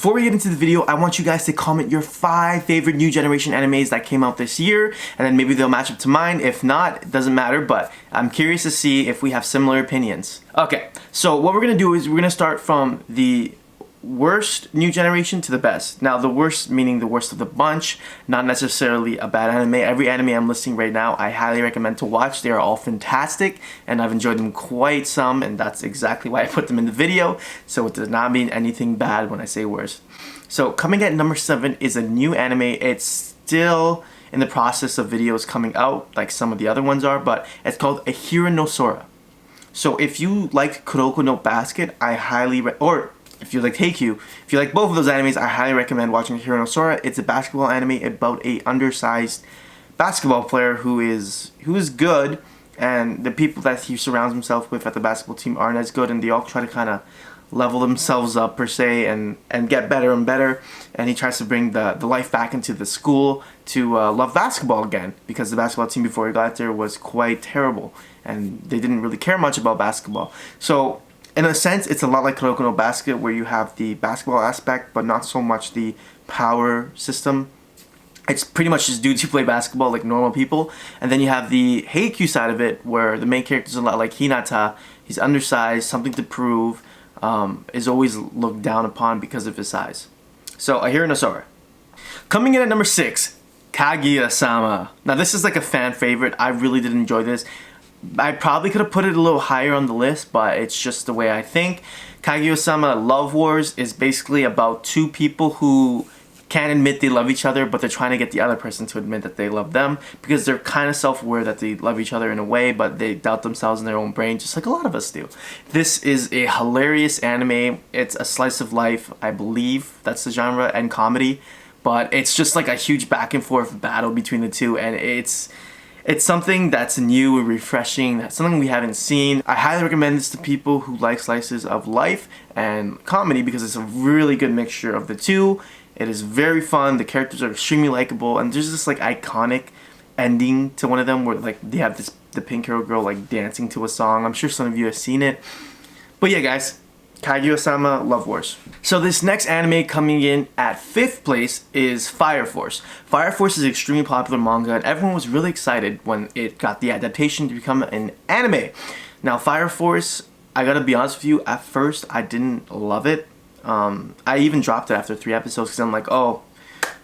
Before we get into the video, I want you guys to comment your 5 favorite new generation animes that came out this year, and then maybe they'll match up to mine. If not, it doesn't matter, but I'm curious to see if we have similar opinions. Okay, so what we're gonna do is we're gonna start from the worst new generation to the best. Now, the worst meaning the worst of the bunch, not necessarily a bad anime. Every anime I'm listing right now, I highly recommend to watch. They are all fantastic, and I've enjoyed them quite some, and that's exactly why I put them in the video. So it does not mean anything bad when I say worst. So coming at number 7 is a new anime. It's still in the process of videos coming out, like some of the other ones are, but it's called Ahira no Sora. So if you like Kuroko no Basket, I highly if you like Haikyuu, if you like both of those animes, I highly recommend watching Ahira no Sora. It's a basketball anime about a undersized basketball player who is good, and the people that he surrounds himself with at the basketball team aren't as good, and they all try to kind of level themselves up per se and get better and better. And he tries to bring the life back into the school to love basketball again, because the basketball team before he got there was quite terrible and they didn't really care much about basketball. So in a sense, it's a lot like Kuroko no Basket, where you have the basketball aspect, but not so much the power system. It's pretty much just dudes who play basketball like normal people. And then you have the Haikyuu side of it, where the main character is a lot like Hinata. He's undersized, something to prove, is always looked down upon because of his size. So, Ahira no Sora. Coming in at number 6, Kaguya-sama. Now, this is like a fan favorite. I really did enjoy this. I probably could have put it a little higher on the list, but it's just the way I think. Kaguya-sama Love Wars is basically about two people who can't admit they love each other, but they're trying to get the other person to admit that they love them, because they're kind of self-aware that they love each other in a way, but they doubt themselves in their own brain, just like a lot of us do. This is a hilarious anime. It's a slice of life, I believe that's the genre, and comedy, but it's just like a huge back and forth battle between the two, and it's something that's new and refreshing. That's something we haven't seen. I highly recommend this to people who like slices of life and comedy, because it's a really good mixture of the two. It is very fun. The characters are extremely likable, and there's this like iconic ending to one of them where like they have the pink hero girl like dancing to a song. I'm sure some of you have seen it. But yeah, guys, Kaguya-sama Love Wars. So this next anime coming in at 5th place is Fire Force. Fire Force is an extremely popular manga, and everyone was really excited when it got the adaptation to become an anime. Now, Fire Force, I gotta be honest with you, at first I didn't love it. I even dropped it after 3 episodes because I'm like, oh,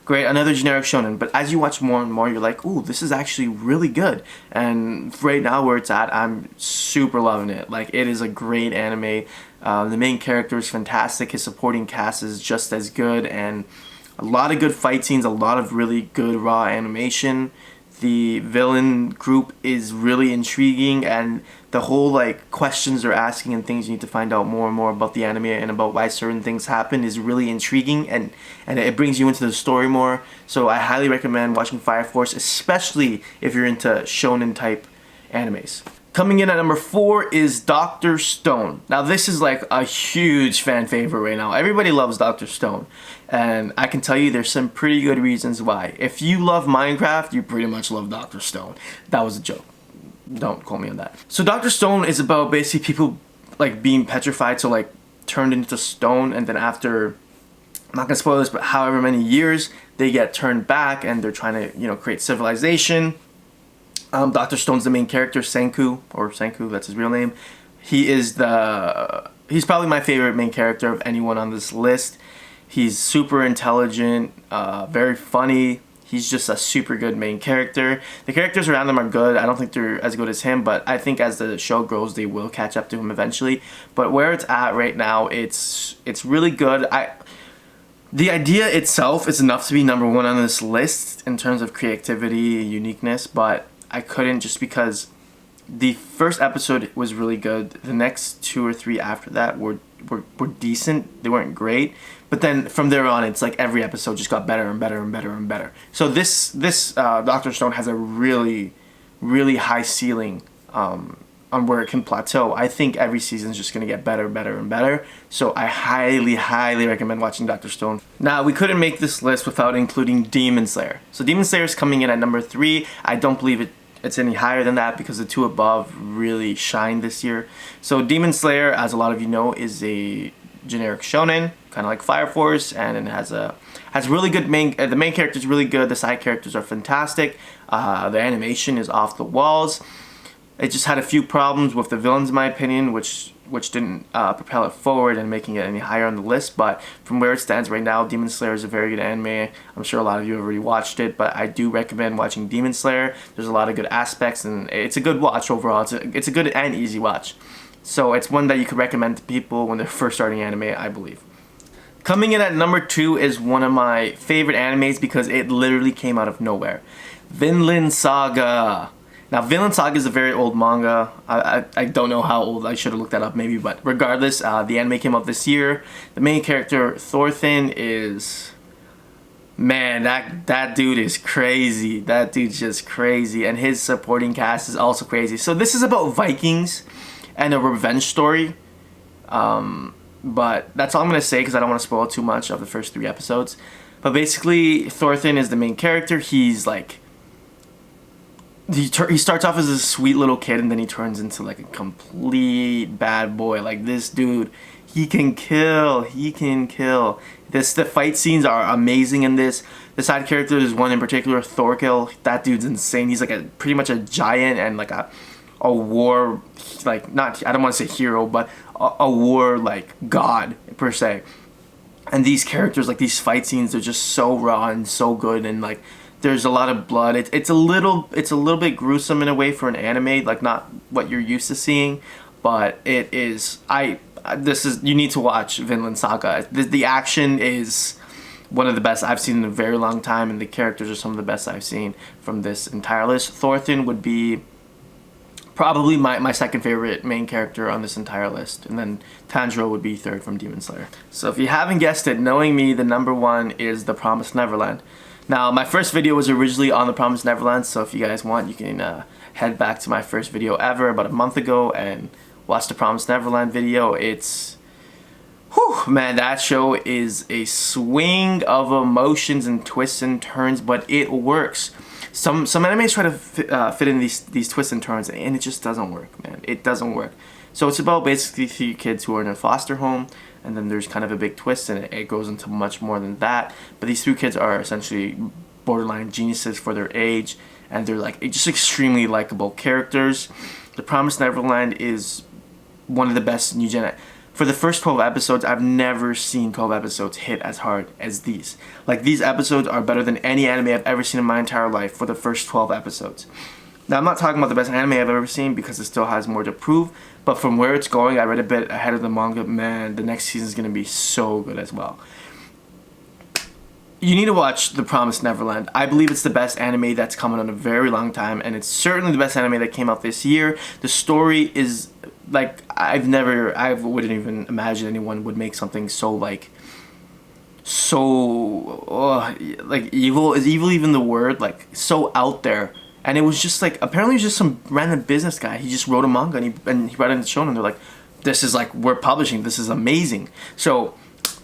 great, another generic shonen. But as you watch more and more, you're like, ooh, this is actually really good. And right now where it's at, I'm super loving it. Like, it is a great anime. The main character is fantastic. His supporting cast is just as good, and a lot of good fight scenes, a lot of really good raw animation. The villain group is really intriguing, and the whole like questions they're asking and things you need to find out more and more about the anime and about why certain things happen is really intriguing, and it brings you into the story more. So I highly recommend watching Fire Force, especially if you're into shonen type animes. Coming in at number 4 is Dr. Stone. Now this is like a huge fan favorite right now. Everybody loves Dr. Stone, and I can tell you there's some pretty good reasons why. If you love Minecraft, you pretty much love Dr. Stone. That was a joke. Don't quote me on that. So Dr. Stone is about basically people like being petrified, so like turned into stone, and then after, I'm not gonna spoil this, but however many years, they get turned back and they're trying to, you know, create civilization. Dr. Stone's the main character, Senku, that's his real name. He's probably my favorite main character of anyone on this list. He's super intelligent, very funny. He's just a super good main character. The characters around him are good. I don't think they're as good as him, but I think as the show grows, they will catch up to him eventually. But where it's at right now, it's really good. The idea itself is enough to be number 1 on this list in terms of creativity, uniqueness, but I couldn't, just because The first episode was really good. The next 2 or 3 after that were decent. They weren't great, but then from there on, it's like every episode just got better and better and better and better. So this Doctor Stone has a really high ceiling on where it can plateau. I think every season is just going to get better, better, and better. So I highly recommend watching Doctor Stone. Now, we couldn't make this list without including Demon Slayer. So Demon Slayer is coming in at number 3. I don't believe it's any higher than that because the 2 above really shined this year. So Demon Slayer, as a lot of you know, is a generic shonen, kind of like Fire Force, and it has really good the main character is really good. The side characters are fantastic. The animation is off the walls. It just had a few problems with the villains, in my opinion, which didn't propel it forward and making it any higher on the list. But from where it stands right now, Demon Slayer is a very good anime. I'm sure a lot of you have already watched it, but I do recommend watching Demon Slayer. There's a lot of good aspects, and it's a good watch overall. It's a good and easy watch. So it's one that you could recommend to people when they're first starting anime, I believe. Coming in at number 2 is one of my favorite animes because it literally came out of nowhere. Vinland Saga. Now, Vinland Saga is a very old manga. I don't know how old. I should have looked that up maybe, but regardless, the anime came out this year. The main character, Thorfinn, is... Man, that dude is crazy. That dude's just crazy. And his supporting cast is also crazy. So this is about Vikings and a revenge story. But that's all I'm going to say because I don't want to spoil too much of the first 3 episodes. But basically, Thorfinn is the main character. He's like... He starts off as a sweet little kid and then he turns into like a complete bad boy. Like this dude, he can kill. The fight scenes are amazing in this. The side character is one in particular, Thorkel. That dude's insane. He's like pretty much a giant and like a war, like not, I don't want to say hero, but a war like god per se. And these characters, like these fight scenes, they're just so raw and so good, and like there's a lot of blood. It's a little bit gruesome in a way for an anime, like not what you're used to seeing, but it is. You need to watch Vinland Saga. The action is one of the best I've seen in a very long time, and the characters are some of the best I've seen from this entire list. Thorfinn would be probably my second favorite main character on this entire list, and then Tanjiro would be third from Demon Slayer. So if you haven't guessed it, knowing me, the number 1 is The Promised Neverland. Now, my first video was originally on The Promised Neverland, so if you guys want, you can head back to my first video ever about a month ago and watch The Promised Neverland video. It's... Whew, man, that show is a swing of emotions and twists and turns, but it works. Some animes try to fit in these twists and turns, and it just doesn't work, man. It doesn't work. So it's about basically 3 kids who are in a foster home, and then there's kind of a big twist, and it goes into much more than that. But these 3 kids are essentially borderline geniuses for their age, and they're like just extremely likable characters. The Promised Neverland is one of the best new gen. For the first 12 episodes, I've never seen 12 episodes hit as hard as these. Like, these episodes are better than any anime I've ever seen in my entire life for the first 12 episodes. Now, I'm not talking about the best anime I've ever seen because it still has more to prove, but from where it's going, I read a bit ahead of the manga. Man, the next season is going to be so good as well. You need to watch The Promised Neverland. I believe it's the best anime that's come out in a very long time, and it's certainly the best anime that came out this year. The story is, like, I wouldn't even imagine anyone would make something so, like, like, evil. Is evil even the word? Like, so out there. And it was just like, apparently it was just some random business guy. He just wrote a manga and he read it in the show, and they're like, this is like, we're publishing, this is amazing. So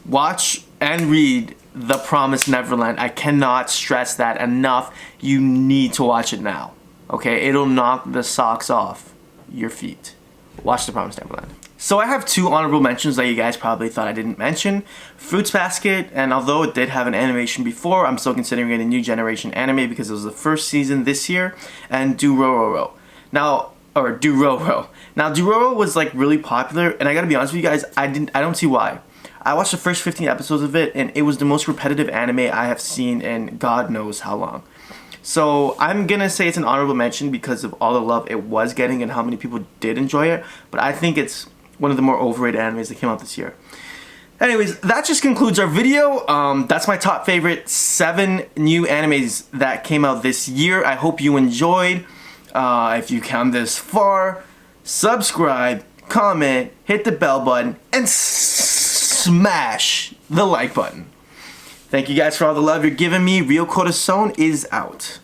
watch and read The Promised Neverland. I cannot stress that enough. You need to watch it now. Okay, it'll knock the socks off your feet. Watch The Promised Neverland. So I have 2 honorable mentions that you guys probably thought I didn't mention. Fruits Basket, and although it did have an animation before, I'm still considering it a new generation anime because it was the first season this year. And Durororo. Now, Durororo was like really popular, and I gotta be honest with you guys, I don't see why. I watched the first 15 episodes of it, and it was the most repetitive anime I have seen in God knows how long. So I'm gonna say it's an honorable mention because of all the love it was getting and how many people did enjoy it, but I think it's one of the more overrated animes that came out this year. Anyways, that just concludes our video. That's my top favorite 7 new animes that came out this year. I hope you enjoyed. if you come this far, subscribe, comment, hit the bell button, and smash the like button. Thank you guys for all the love you're giving me. Real Corazon is out.